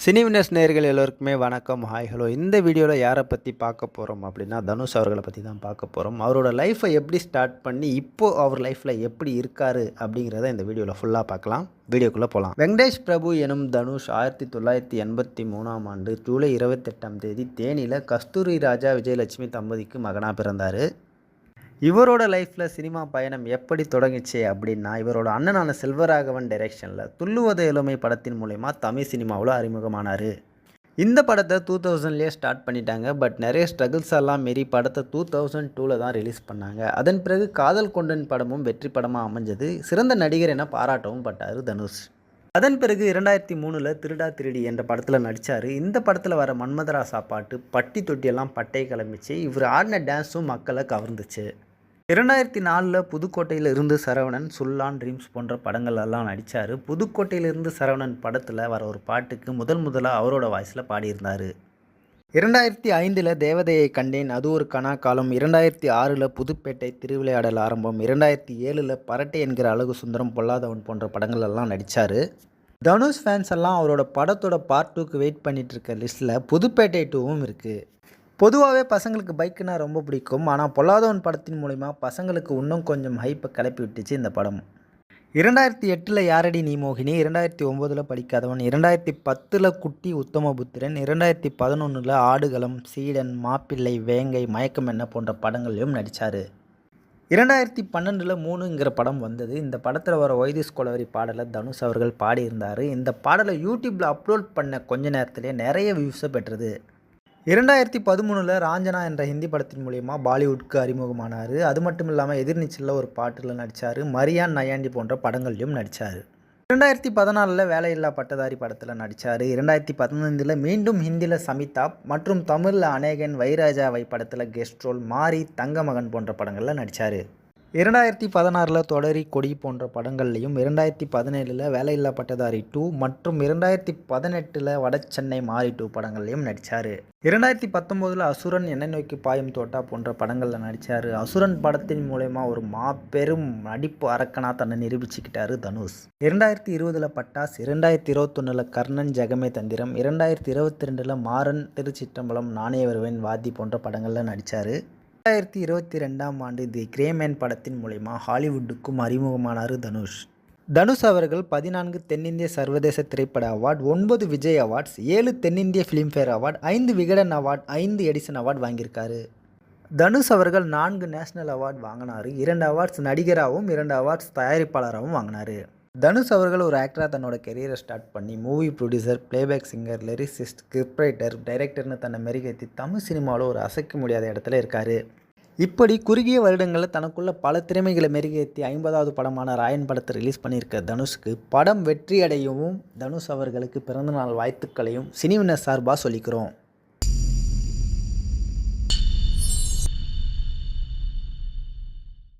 சினிவினஸ் நேயர்கள் எல்லோருக்குமே வணக்கம். Hi hello. இந்த வீடியோவில் யாரை பற்றி பார்க்க போகிறோம் அப்படின்னா, தனுஷ் அவர்களை பற்றி தான் பார்க்க போகிறோம். அவரோட லைஃப்பை எப்படி ஸ்டார்ட் பண்ணி இப்போது அவர் லைஃப்பில் எப்படி இருக்கார் அப்படிங்கிறத இந்த வீடியோவில் ஃபுல்லாக பார்க்கலாம். வீடியோக்குள்ளே போகலாம். வெங்கடேஷ் பிரபு எனும் தனுஷ் 1983ஆம் ஆண்டு ஜூலை 28ஆம் தேதி தேனியில் கஸ்தூரி ராஜா விஜயலட்சுமி தம்பதிக்கு மகனாக பிறந்தார். இவரோட லைஃப்பில் சினிமா பயணம் எப்படி தொடங்குச்சு அப்படின்னா, இவரோட அண்ணனான செல்வராகவன் டைரக்ஷனில் துள்ளுவத இளமை படத்தின் மூலயமா தமிழ் சினிமாவில் அறிமுகமானார். இந்த படத்தை 2000லேயே ஸ்டார்ட் பண்ணிட்டாங்க. பட் நிறைய ஸ்ட்ரகிள்ஸ் எல்லாம் மீறி படத்தை 2002ல் தான் ரிலீஸ் பண்ணாங்க. அதன் பிறகு காதல் கொண்டன் படமும் வெற்றி படமாக அமைஞ்சது. சிறந்த நடிகர் என பாராட்டவும் பட்டார் தனுஷ். அதன் பிறகு 2003ல் திருடா திருடி என்ற படத்தில் நடித்தார். இந்த படத்தில் வர மன்மதராசா பாட்டு பட்டி தொட்டியெல்லாம் பட்டை கிளம்பிச்சு. இவர் ஆடின டான்ஸும் மக்களை கவர்ந்துச்சு. 2004ல் புதுக்கோட்டையில் இருந்து சரவணன், சுல்லான், ட்ரீம்ஸ் போன்ற படங்கள் எல்லாம் நடித்தார். புதுக்கோட்டையிலிருந்து சரவணன் படத்தில் வர ஒரு பாட்டுக்கு முதலாக அவரோட வாய்ஸில் பாடியிருந்தார். 2005ல் தேவதையை கண்டேன், அது ஒரு கனா காலம். 2006ல் புதுப்பேட்டை, திருவிளையாடல் ஆரம்பம். 2007ல் பரட்டை என்கிற அழகு சுந்தரம், பொல்லாதவன் போன்ற படங்கள் எல்லாம் நடித்தார். தனுஷ் ஃபேன்ஸ் எல்லாம் அவரோட படத்தோட பார்ட் 2க்கு வெயிட் பண்ணிட்டு இருக்க லிஸ்ட்டில் புதுப்பேட்டை 2வும் இருக்குது. பொதுவாகவே பசங்களுக்கு பைக்குனா ரொம்ப பிடிக்கும். ஆனால் பொல்லாதவன் படத்தின் மூலிமா பசங்களுக்கு இன்னும் கொஞ்சம் ஹைப்பை கிளப்பி விட்டுச்சு இந்த படம். 2008ல் யாரடி நீ மோகினி, 2009ல் படிக்காதவன், 2010ல் குட்டி உத்தமபுத்திரன், 2011ல் ஆடுகளம், சீடன், மாப்பிள்ளை, வேங்கை, மயக்கம் என்ன போன்ற படங்களையும் நடித்தார். 2012ல் 3ங்கிற படம் வந்தது. இந்த படத்தில் வர ஒய்திஸ் கொலவரி பாடலை தனுஷ் அவர்கள் பாடியிருந்தார். இந்த பாடலை யூடியூப்பில் அப்லோட் பண்ண கொஞ்ச நேரத்திலே நிறைய வியூஸை பெற்றது. 2013ல் ராஞ்சனா என்ற ஹிந்தி படத்தின் மூலயமா பாலிவுட்க்கு அறிமுகமானார். அது மட்டும் இல்லாமல் எதிர்நீச்சலில் ஒரு பாட்டில் நடித்தார். மரியான் நயாண்டி போன்ற படங்கள்லையும் நடித்தார். 2014ல் வேலையில்லா பட்டதாரி படத்தில் நடித்தார். 2015ல் மீண்டும் ஹிந்தியில் சமிதாப் மற்றும் தமிழில் அநேகன், வைராஜாவை படத்தில் கெஸ்ட் ரோல், மாரி, தங்கமகன் போன்ற படங்களில் நடித்தார். 2016ல் தொடரி, கொடி போன்ற படங்கள்லையும், 2017ல் வேலையில்லா பட்டதாரி 2 மற்றும் 2018ல் வடசென்னை மாரி 2 படங்கள்லையும் நடித்தார். 2019ல் அசுரன், என்னை நோக்கி பாயும் தோட்டா போன்ற படங்களில் நடித்தார். அசுரன் படத்தின் மூலயமா ஒரு மாபெரும் நடிப்பு அரக்கனாக தன்னை நிரூபிச்சுக்கிட்டார் தனுஷ். 2020ல் பட்டாஸ், 2021ல் கர்ணன், ஜெகமே தந்திரம், 2022ல் மாறன், திருச்சிற்றம்பலம், நானே வருவேன், வாதி போன்ற படங்களில் நடித்தார். 2022ஆம் ஆண்டு தி கிரேமேன் படத்தின் மூலயமா ஹாலிவுட்டுக்கும் அறிமுகமானார் தனுஷ். தனுஷ் அவர்கள் 14 தென்னிந்திய சர்வதேச திரைப்பட அவார்டு, 9 விஜய் அவார்ட்ஸ், 7 தென்னிந்திய Filmfare award, 5 Vikatan award, 5 Edison award வாங்கியிருக்காரு. தனுஷ் அவர்கள் 4 நேஷனல் அவார்டு வாங்கினார். 2 அவார்ட்ஸ் நடிகராகவும் 2 அவார்ட்ஸ் தயாரிப்பாளராகவும் வாங்கினார். தனுஷ் அவர்கள் ஒரு ஆக்டராக தன்னோட கெரியரை ஸ்டார்ட் பண்ணி movie producer, playback singer, lyricist, script writer, டைரக்டர்னு தன்னை மெருகேற்றி தமிழ் சினிமாவில் ஒரு அசைக்க முடியாத இடத்துல இருக்கார். இப்படி குறுகிய வருடங்களில் தனக்குள்ள பல திறமைகளை மெருகேற்றி 50வது படமான ராயன் படத்தை ரிலீஸ் பண்ணியிருக்க தனுஷ்க்கு படம் வெற்றி அடையவும் தனுஷ் அவர்களுக்கு பிறந்தநாள் வாழ்த்துக்களையும் சினிவினர் சார்பாக சொல்லிக்கிறோம்.